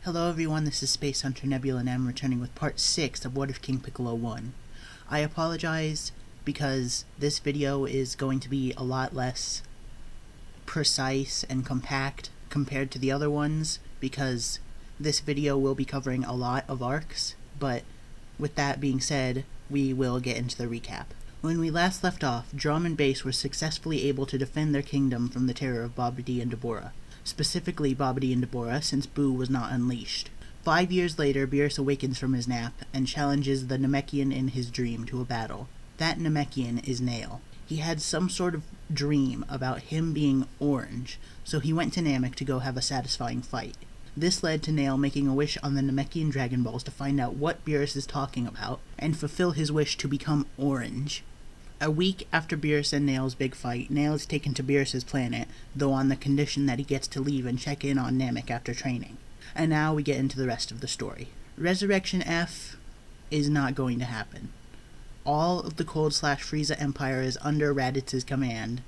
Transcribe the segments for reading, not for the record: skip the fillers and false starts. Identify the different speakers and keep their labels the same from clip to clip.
Speaker 1: Hello everyone, this is Space Hunter Nebula and I'm returning with part 6 of What If King Piccolo won. I apologize because this video is going to be a lot less precise and compact compared to the other ones because this video will be covering a lot of arcs, but with that being said, we will get into the recap. When we last left off, Drum and Bass were successfully able to defend their kingdom from the terror of Babidi and Deborah. Specifically Babidi and Deborah, since Boo was not unleashed. 5 years later, Beerus awakens from his nap and challenges the Namekian in his dream to a battle. That Namekian is Nail. He had some sort of dream about him being orange, so he went to Namek to go have a satisfying fight. This led to Nail making a wish on the Namekian Dragon Balls to find out what Beerus is talking about and fulfill his wish to become orange. A week after Beerus and Nail's big fight, Nail is taken to Beerus's planet, though on the condition that he gets to leave and check in on Namek after training. And now we get into the rest of the story. Resurrection F is not going to happen. All of the Cold/Frieza Empire is under Raditz's command,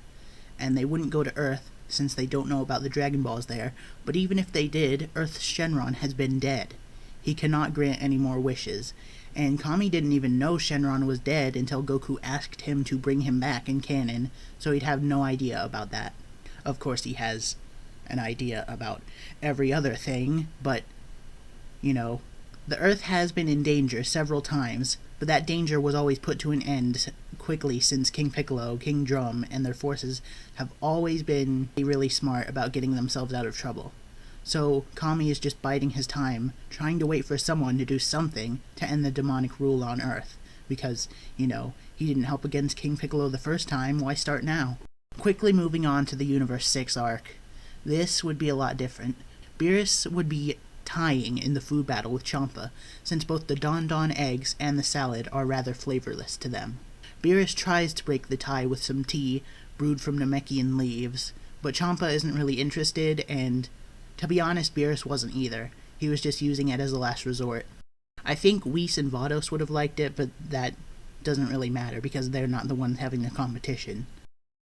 Speaker 1: and they wouldn't go to Earth since they don't know about the Dragon Balls there, but even if they did, Earth's Shenron has been dead. He cannot grant any more wishes, and Kami didn't even know Shenron was dead until Goku asked him to bring him back in canon, so he'd have no idea about that. Of course he has an idea about every other thing, but, the Earth has been in danger several times, but that danger was always put to an end quickly since King Piccolo, King Drum, and their forces have always been really smart about getting themselves out of trouble. So Kami is just biding his time, trying to wait for someone to do something to end the demonic rule on Earth. Because, he didn't help against King Piccolo the first time, why start now? Quickly moving on to the Universe 6 arc. This would be a lot different. Beerus would be tying in the food battle with Champa, since both the Don Don eggs and the salad are rather flavorless to them. Beerus tries to break the tie with some tea brewed from Namekian leaves, but Champa isn't really interested, and to be honest, Beerus wasn't either. He was just using it as a last resort. I think Whis and Vados would have liked it, but that doesn't really matter because they're not the ones having the competition.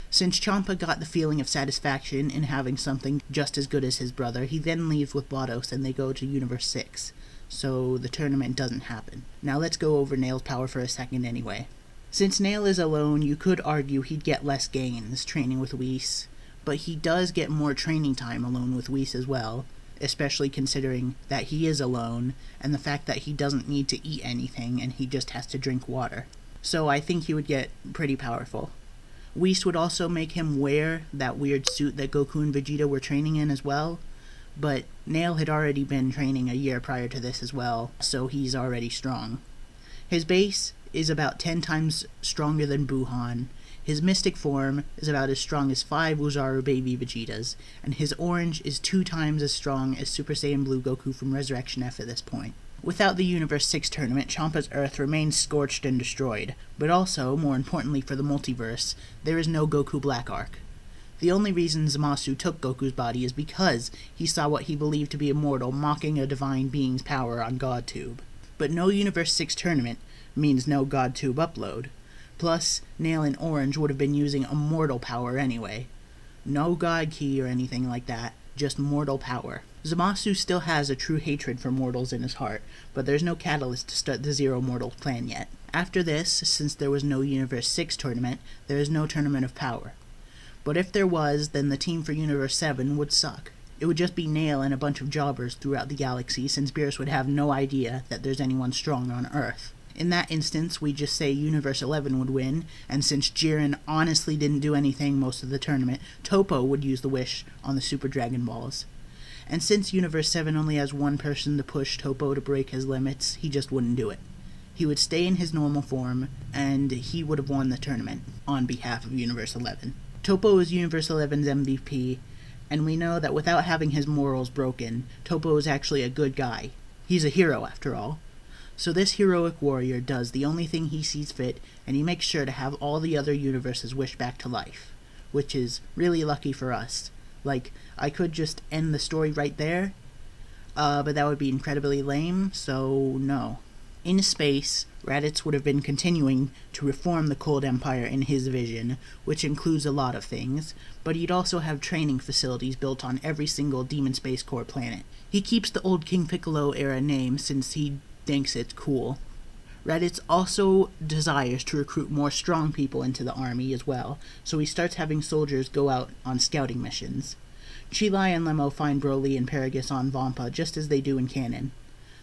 Speaker 1: Since Champa got the feeling of satisfaction in having something just as good as his brother, he then leaves with Vados and they go to Universe 6, so the tournament doesn't happen. Now let's go over Nail's power for a second anyway. Since Nail is alone, you could argue he'd get less gains training with Whis, but he does get more training time alone with Whis as well, especially considering that he is alone, and the fact that he doesn't need to eat anything and he just has to drink water. So I think he would get pretty powerful. Whis would also make him wear that weird suit that Goku and Vegeta were training in as well, but Nail had already been training a year prior to this as well, so he's already strong. His base is about 10 times stronger than Buhan. His mystic form is about as strong as 5 Uzaru baby Vegetas, and his orange is 2 times as strong as Super Saiyan Blue Goku from Resurrection F at this point. Without the Universe 6 tournament, Champa's Earth remains scorched and destroyed, but also, more importantly for the multiverse, there is no Goku Black Arc. The only reason Zamasu took Goku's body is because he saw what he believed to be immortal mocking a divine being's power on GodTube. But no Universe 6 tournament means no GodTube upload. Plus, Nail and Orange would have been using immortal power anyway. No God Key or anything like that, just mortal power. Zamasu still has a true hatred for mortals in his heart, but there's no catalyst to start the Zero Mortals plan yet. After this, since there was no Universe 6 tournament, there is no Tournament of Power. But if there was, then the team for Universe 7 would suck. It would just be Nail and a bunch of jobbers throughout the galaxy, since Beerus would have no idea that there's anyone strong on Earth. In that instance, we just say Universe 11 would win, and since Jiren honestly didn't do anything most of the tournament, Toppo would use the wish on the Super Dragon Balls. And since Universe 7 only has one person to push Toppo to break his limits, he just wouldn't do it. He would stay in his normal form, and he would have won the tournament on behalf of Universe 11. Toppo is Universe 11's MVP, and we know that without having his morals broken, Toppo is actually a good guy. He's a hero, after all. So this heroic warrior does the only thing he sees fit, and he makes sure to have all the other universes wish back to life, which is really lucky for us. Like, I could just end the story right there, but that would be incredibly lame, so no. In space, Raditz would have been continuing to reform the Cold Empire in his vision, which includes a lot of things, but he'd also have training facilities built on every single Demon Space Corps planet. He keeps the old King Piccolo era name since he thinks it's cool. Raditz also desires to recruit more strong people into the army as well, so he starts having soldiers go out on scouting missions. Chilai and Lemo find Broly and Paragus on Vampa just as they do in canon.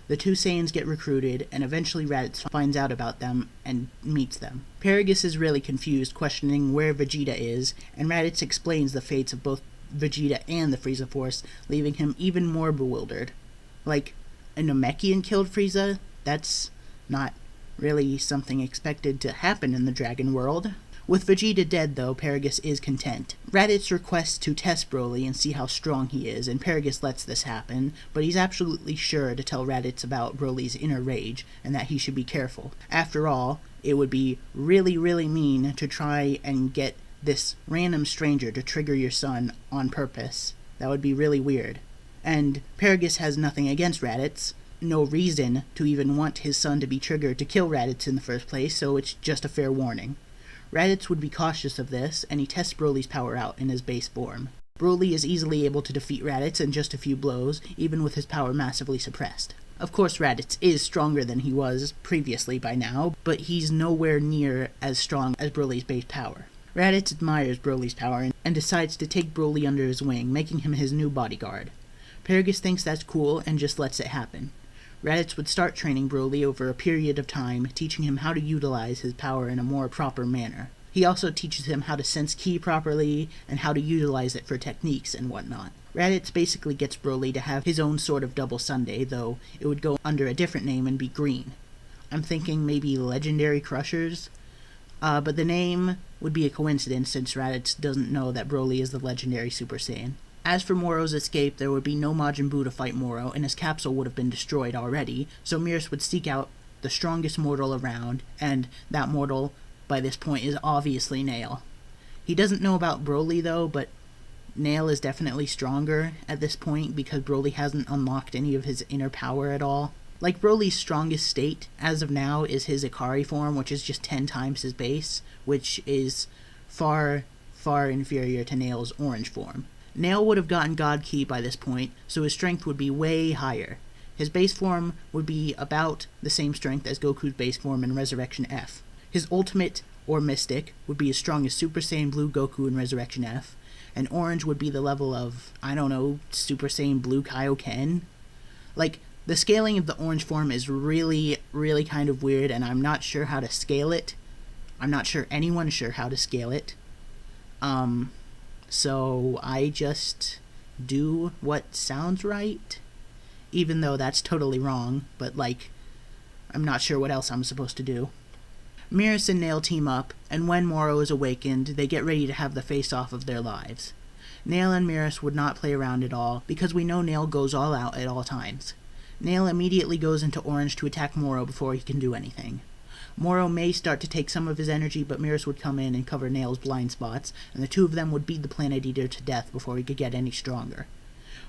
Speaker 1: The two Saiyans get recruited, and eventually Raditz finds out about them and meets them. Paragus is really confused, questioning where Vegeta is, and Raditz explains the fates of both Vegeta and the Frieza Force, leaving him even more bewildered. Like, a Namekian killed Frieza? That's not really something expected to happen in the Dragon world. With Vegeta dead, though, Paragus is content. Raditz requests to test Broly and see how strong he is, and Paragus lets this happen, but he's absolutely sure to tell Raditz about Broly's inner rage, and that he should be careful. After all, it would be really, really mean to try and get this random stranger to trigger your son on purpose. That would be really weird. And Paragus has nothing against Raditz, no reason to even want his son to be triggered to kill Raditz in the first place, so it's just a fair warning. Raditz would be cautious of this, and he tests Broly's power out in his base form. Broly is easily able to defeat Raditz in just a few blows, even with his power massively suppressed. Of course, Raditz is stronger than he was previously by now, but he's nowhere near as strong as Broly's base power. Raditz admires Broly's power and decides to take Broly under his wing, making him his new bodyguard. Paragus thinks that's cool and just lets it happen. Raditz would start training Broly over a period of time, teaching him how to utilize his power in a more proper manner. He also teaches him how to sense ki properly, and how to utilize it for techniques and whatnot. Raditz basically gets Broly to have his own sort of double Sunday, though it would go under a different name and be green. I'm thinking maybe Legendary Crushers, but the name would be a coincidence since Raditz doesn't know that Broly is the legendary Super Saiyan. As for Morrow's escape, there would be no Majin Buu to fight Morrow, and his capsule would have been destroyed already, so Beerus would seek out the strongest mortal around, and that mortal, by this point, is obviously Nail. He doesn't know about Broly, though, but Nail is definitely stronger at this point, because Broly hasn't unlocked any of his inner power at all. Like, Broly's strongest state, as of now, is his Ikari form, which is just 10 times his base, which is far, far inferior to Nail's orange form. Nail would have gotten God Ki by this point, so his strength would be way higher. His base form would be about the same strength as Goku's base form in Resurrection F. His ultimate, or mystic, would be as strong as Super Saiyan Blue Goku in Resurrection F, and orange would be the level of, I don't know, Super Saiyan Blue Kaioken? Like, the scaling of the orange form is really, really kind of weird, and I'm not sure how to scale it. I'm not sure anyone's sure how to scale it. So I just do what sounds right, even though that's totally wrong, but like, I'm not sure what else I'm supposed to do. Beerus and Nail team up, and when Morrow is awakened, they get ready to have the face-off of their lives. Nail and Beerus would not play around at all, because we know Nail goes all out at all times. Nail immediately goes into orange to attack Morrow before he can do anything. Morrow may start to take some of his energy, but Beerus would come in and cover Nail's blind spots, and the two of them would beat the Planet Eater to death before he could get any stronger.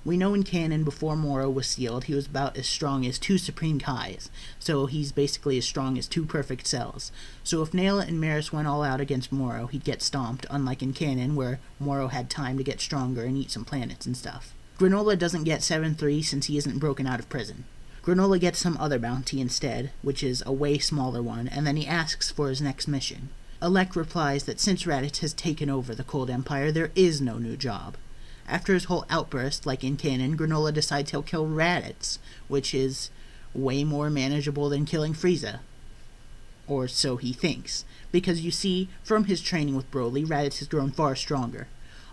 Speaker 1: We know in canon before Morrow was sealed, he was about as strong as 2 Supreme Kais, so he's basically as strong as 2 Perfect Cells. So if Nail and Beerus went all out against Morrow, he'd get stomped, unlike in canon where Morrow had time to get stronger and eat some planets and stuff. Granola doesn't get 7-3 since he isn't broken out of prison. Granola gets some other bounty instead, which is a way smaller one, and then he asks for his next mission. Alec replies that since Raditz has taken over the Cold Empire, there is no new job. After his whole outburst, like in canon, Granola decides he'll kill Raditz, which is way more manageable than killing Frieza. Or so he thinks, because you see, from his training with Broly, Raditz has grown far stronger.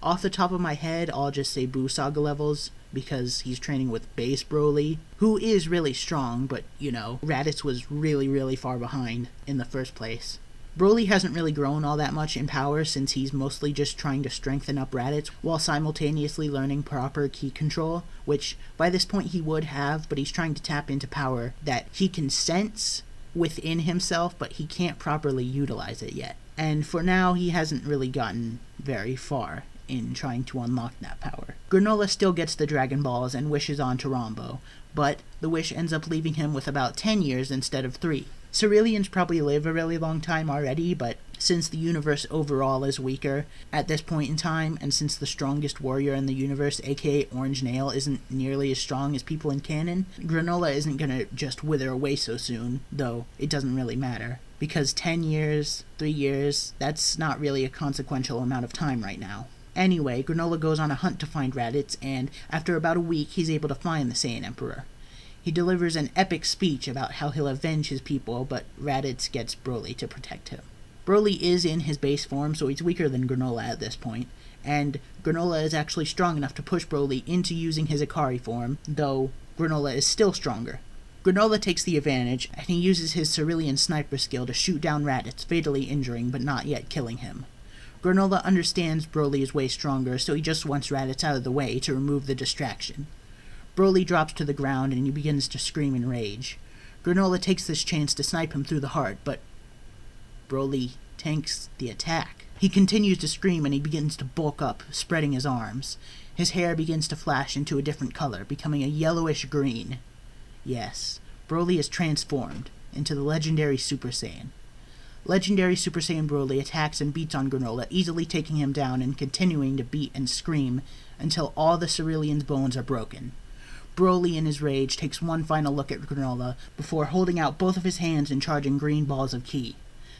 Speaker 1: Off the top of my head, I'll just say Buu Saga levels, because he's training with base Broly, who is really strong, but, you know, Raditz was really, really far behind in the first place. Broly hasn't really grown all that much in power since he's mostly just trying to strengthen up Raditz while simultaneously learning proper ki control, which by this point he would have, but he's trying to tap into power that he can sense within himself, but he can't properly utilize it yet. And for now, he hasn't really gotten very far in trying to unlock that power. Granola still gets the Dragon Balls and wishes on to Rambo, but the wish ends up leaving him with about 10 years instead of 3. Ceruleans probably live a really long time already, but since the universe overall is weaker at this point in time, and since the strongest warrior in the universe, aka Orange Nail, isn't nearly as strong as people in canon, Granola isn't gonna just wither away so soon, though it doesn't really matter. Because 10 years, 3 years, that's not really a consequential amount of time right now. Anyway, Granola goes on a hunt to find Raditz, and after about a week, he's able to find the Saiyan Emperor. He delivers an epic speech about how he'll avenge his people, but Raditz gets Broly to protect him. Broly is in his base form, so he's weaker than Granola at this point, and Granola is actually strong enough to push Broly into using his Ikari form, though Granola is still stronger. Granola takes the advantage, and he uses his Cerulean sniper skill to shoot down Raditz, fatally injuring but not yet killing him. Granola understands Broly is way stronger, so he just wants Raditz out of the way to remove the distraction. Broly drops to the ground and he begins to scream in rage. Granola takes this chance to snipe him through the heart, but Broly tanks the attack. He continues to scream and he begins to bulk up, spreading his arms. His hair begins to flash into a different color, becoming a yellowish green. Yes, Broly is transformed into the legendary Super Saiyan. Legendary Super Saiyan Broly attacks and beats on Granola, easily taking him down and continuing to beat and scream until all the Cerulean's bones are broken. Broly, in his rage, takes one final look at Granola before holding out both of his hands and charging green balls of ki.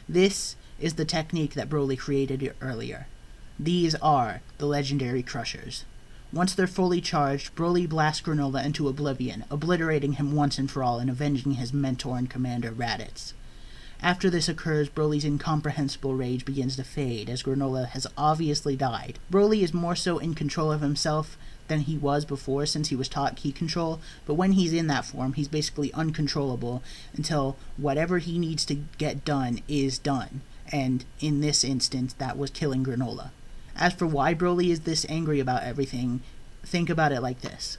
Speaker 1: This is the technique that Broly created earlier. These are the legendary Crushers. Once they're fully charged, Broly blasts Granola into oblivion, obliterating him once and for all and avenging his mentor and commander Raditz. After this occurs, Broly's incomprehensible rage begins to fade, as Granola has obviously died. Broly is more so in control of himself than he was before, since he was taught ki control, but when he's in that form, he's basically uncontrollable until whatever he needs to get done is done, and in this instance, that was killing Granola. As for why Broly is this angry about everything, think about it like this.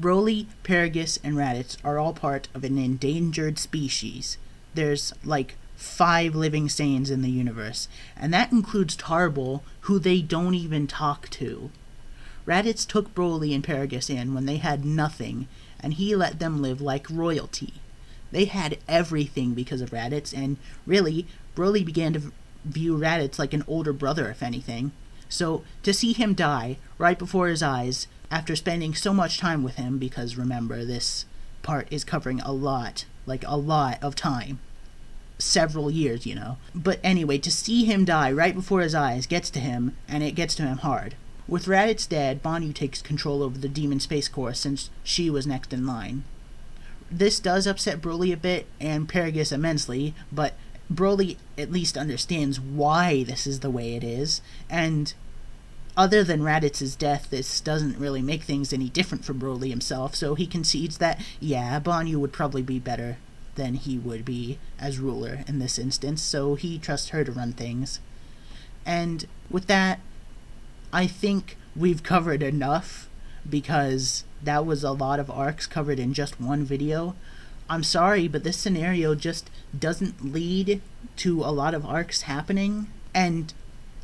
Speaker 1: Broly, Paragus, and Raditz are all part of an endangered species. There's like 5 living Saiyans in the universe, and that includes Tarble, who they don't even talk to. Raditz took Broly and Paragus in when they had nothing, and he let them live like royalty. They had everything because of Raditz, and really, Broly began to view Raditz like an older brother, if anything. So, to see him die right before his eyes, after spending so much time with him, because remember, this part is covering a lot of time. Several years, you know. But anyway, to see him die right before his eyes gets to him, and it gets to him hard. With Raditz dead, Banyu takes control over the Demon Space Corps since she was next in line. This does upset Broly a bit, and Paragus immensely, but Broly at least understands why this is the way it is, and other than Raditz's death, this doesn't really make things any different for Broly himself, so he concedes that, yeah, Banyu would probably be better than he would be as ruler in this instance, so he trusts her to run things. And with that, I think we've covered enough, because that was a lot of arcs covered in just one video. I'm sorry, but this scenario just doesn't lead to a lot of arcs happening, and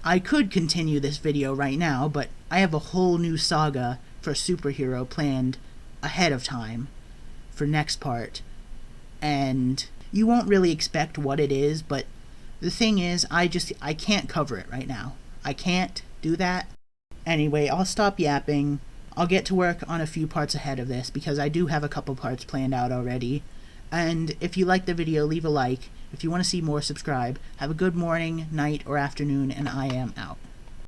Speaker 1: I could continue this video right now, but I have a whole new saga for Superhero planned ahead of time for next part, and you won't really expect what it is, but the thing is, I can't cover it right now. I can't do that. Anyway, I'll stop yapping. I'll get to work on a few parts ahead of this, because I do have a couple parts planned out already. And if you like the video, leave a like. If you want to see more, subscribe. Have a good morning, night, or afternoon, and I am out.